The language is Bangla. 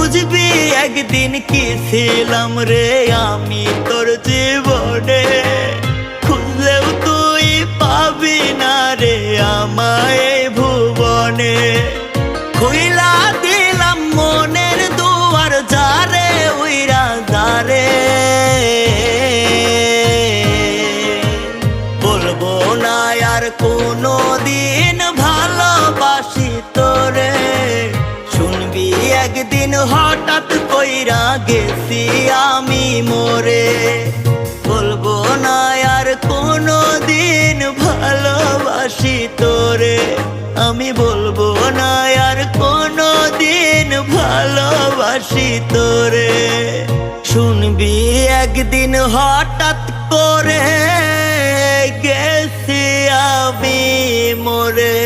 বুঝবি একদিন কি ছিলাম রে আমি তোর জীবনে, খুঁজলেও তুই পাবি না রে আমায় এই ভুবনে। খুইলা দিলাম মনের দুয়ার যারে উইরা যারে, বলবো না আর কোনো দিন ভালোবাসি তোরে। শুনবি একদিন হঠাৎ কইরা গেছি আমি মরে, বলবো না আর কোনো দিন ভালোবাসি তোরে। আমি বলবো না আর কোনো দিন ভালোবাসি তোরে। শুনবি একদিন হঠাৎ করে গেছি আমি মরে।